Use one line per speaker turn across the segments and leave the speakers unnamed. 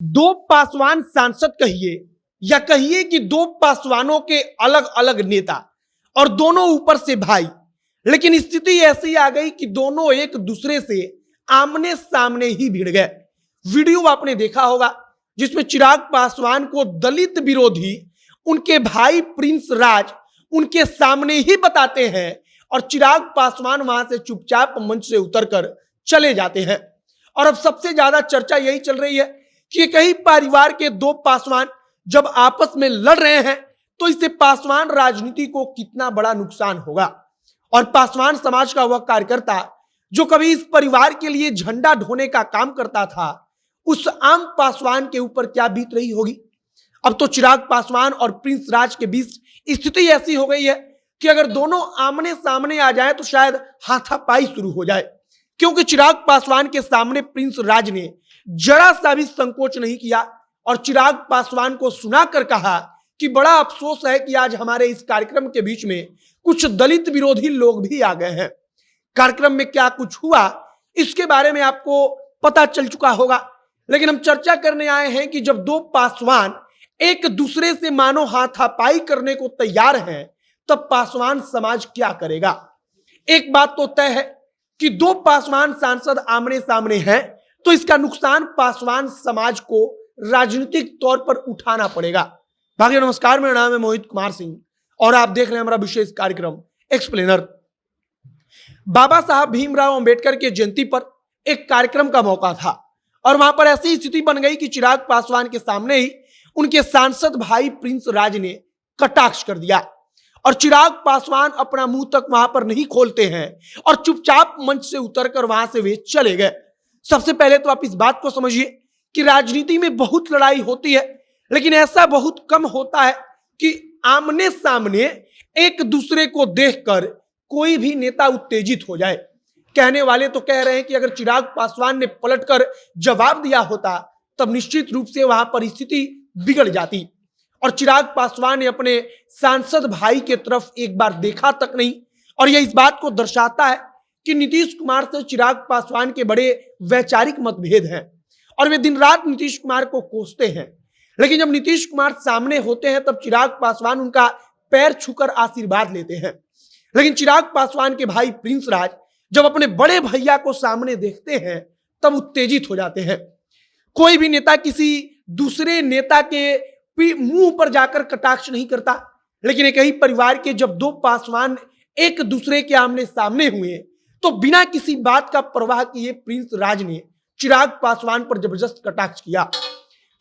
दो पासवान सांसद कहिए या कहिए कि दो पासवानों के अलग अलग नेता और दोनों ऊपर से भाई, लेकिन स्थिति ऐसी आ गई कि दोनों एक दूसरे से आमने सामने ही भिड़ गए। वीडियो आपने देखा होगा जिसमें चिराग पासवान को दलित विरोधी उनके भाई प्रिंस राज उनके सामने ही बताते हैं और चिराग पासवान वहां से चुपचाप मंच से उतरकर चले जाते हैं। और अब सबसे ज्यादा चर्चा यही चल रही है कि कई परिवार के दो पासवान जब आपस में लड़ रहे हैं तो इससे पासवान राजनीति को कितना बड़ा नुकसान होगा और पासवान समाज का वह कार्यकर्ता जो कभी इस परिवार के लिए झंडा ढोने का काम करता था, उस आम पासवान के ऊपर क्या बीत रही होगी। अब तो चिराग पासवान और प्रिंस राज के बीच स्थिति ऐसी हो गई है कि अगर दोनों आमने सामने आ जाए तो शायद हाथापाई शुरू हो जाए, क्योंकि चिराग पासवान के सामने प्रिंस राज ने जरा सा भी संकोच नहीं किया और चिराग पासवान को सुनाकर कहा कि बड़ा अफसोस है कि आज हमारे इस कार्यक्रम के बीच में कुछ दलित विरोधी लोग भी आ गए हैं। कार्यक्रम में क्या कुछ हुआ इसके बारे में आपको पता चल चुका होगा, लेकिन हम चर्चा करने आए हैं कि जब दो पासवान एक दूसरे से मानो हाथापाई करने को तैयार हैं तब पासवान समाज क्या करेगा। एक बात तो तय है कि दो पासवान सांसद आमने सामने हैं तो इसका नुकसान पासवान समाज को राजनीतिक तौर पर उठाना पड़ेगा। भाइयों नमस्कार, मेरा नाम है मोहित कुमार सिंह और आप देख रहे हैं हमारा विशेष कार्यक्रम एक्सप्लेनर। बाबा साहब भीमराव अंबेडकर के जयंती पर एक कार्यक्रम का मौका था और वहां पर ऐसी स्थिति बन गई कि चिराग पासवान के सामने ही उनके सांसद भाई प्रिंस राज ने कटाक्ष कर दिया और चिराग पासवान अपना मुंह तक वहां पर नहीं खोलते हैं और चुपचाप मंच से उतरकर वहां से वे चले गए। सबसे पहले तो आप इस बात को समझिए कि राजनीति में बहुत लड़ाई होती है, लेकिन ऐसा बहुत कम होता है कि आमने सामने एक दूसरे को देखकर कोई भी नेता उत्तेजित हो जाए। कहने वाले तो कह रहे हैं कि अगर चिराग पासवान ने पलटकर जवाब दिया होता तब निश्चित रूप से वहां पर स्थिति बिगड़ जाती और चिराग पासवान ने अपने सांसद भाई के तरफ एक बार देखा तक नहीं। और यह इस बात को दर्शाता है कि नीतीश कुमार से चिराग पासवान के बड़े वैचारिक मतभेद हैं और वे दिन रात नीतीश कुमार को कोसते हैं, लेकिन जब नीतीश कुमार सामने होते हैं तब चिराग पासवान उनका पैर छूकर आशीर्वाद लेते हैं। लेकिन चिराग पासवान के भाई प्रिंस राज जब अपने बड़े भैया को सामने देखते हैं तब उत्तेजित हो जाते हैं। कोई भी नेता किसी दूसरे नेता के मुंह पर जाकर कटाक्ष नहीं करता, लेकिन एक ही परिवार के जब दो पासवान एक दूसरे के आमने सामने हुए तो बिना किसी बात का परवाह किए प्रिंस राज ने चिराग पासवान पर जबरदस्त कटाक्ष किया।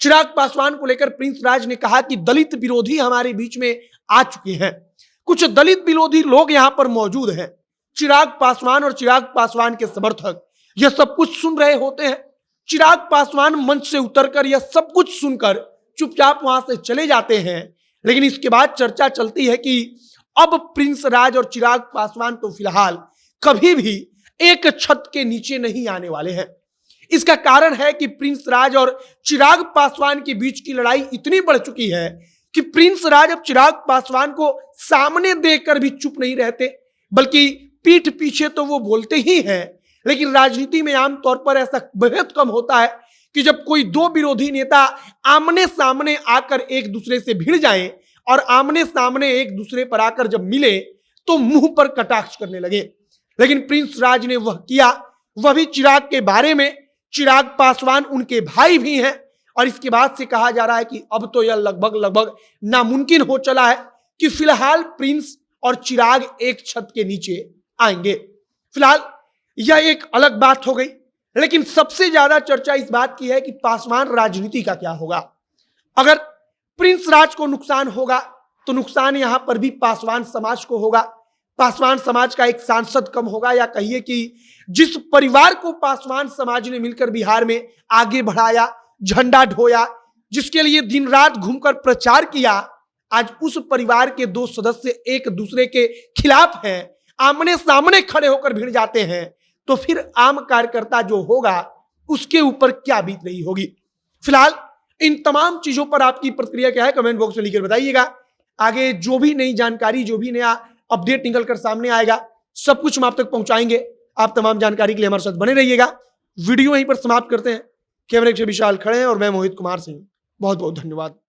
चिराग पासवान को लेकर प्रिंस राज ने कहा कि दलित विरोधी हमारे बीच में आ चुके हैं, कुछ दलित विरोधी लोग यहां पर मौजूद हैं। चिराग पासवान और चिराग पासवान के समर्थक यह सब कुछ सुन रहे होते हैं। चिराग पासवान मंच से उतरकर यह सब कुछ सुनकर चुपचाप वहां से चले जाते हैं, लेकिन इसके बाद चर्चा चलती है कि अब प्रिंस राज और चिराग पासवान तो फिलहाल कभी भी एक छत के नीचे नहीं आने वाले हैं। इसका कारण है कि प्रिंस राज और चिराग पासवान के बीच की लड़ाई इतनी बढ़ चुकी है कि प्रिंस राज अब चिराग पासवान को सामने देखकर भी चुप नहीं रहते, बल्कि पीठ पीछे तो वो बोलते ही हैं। लेकिन राजनीति में आमतौर पर ऐसा बेहद कम होता है कि जब कोई दो विरोधी नेता आमने सामने आकर एक दूसरे से भिड़ जाएं और आमने सामने एक दूसरे पर आकर जब मिले तो मुंह पर कटाक्ष करने लगे। लेकिन प्रिंस राज ने वह किया, वह भी चिराग के बारे में। चिराग पासवान उनके भाई भी हैं और इसके बाद से कहा जा रहा है कि अब तो यह लगभग नामुमकिन हो चला है कि फिलहाल प्रिंस और चिराग एक छत के नीचे आएंगे। फिलहाल यह एक अलग बात हो गई, लेकिन सबसे ज्यादा चर्चा इस बात की है कि पासवान राजनीति का क्या होगा। अगर प्रिंस राज को नुकसान होगा तो नुकसान यहां पर भी पासवान समाज को होगा। पासवान समाज का एक सांसद कम होगा, या कहिए कि जिस परिवार को पासवान समाज ने मिलकर बिहार में आगे बढ़ाया, झंडा ढोया, जिसके लिए दिन रात घूमकर प्रचार किया, आज उस परिवार के दो सदस्य एक दूसरे के खिलाफ हैं, आमने सामने खड़े होकर भिड़ जाते हैं, तो फिर आम कार्यकर्ता जो होगा उसके ऊपर क्या बीत रही होगी। फिलहाल इन तमाम चीजों पर आपकी प्रतिक्रिया क्या है कमेंट बॉक्स में लिखकर बताइएगा। आगे जो भी नई जानकारी, जो भी नया अपडेट निकल कर सामने आएगा, सब कुछ हम आप तक पहुंचाएंगे। आप तमाम जानकारी के लिए हमारे साथ बने रहिएगा। वीडियो यहीं पर समाप्त करते हैं। कैमरे से विशाल खड़े हैं और मैं मोहित कुमार सिंह। बहुत बहुत धन्यवाद।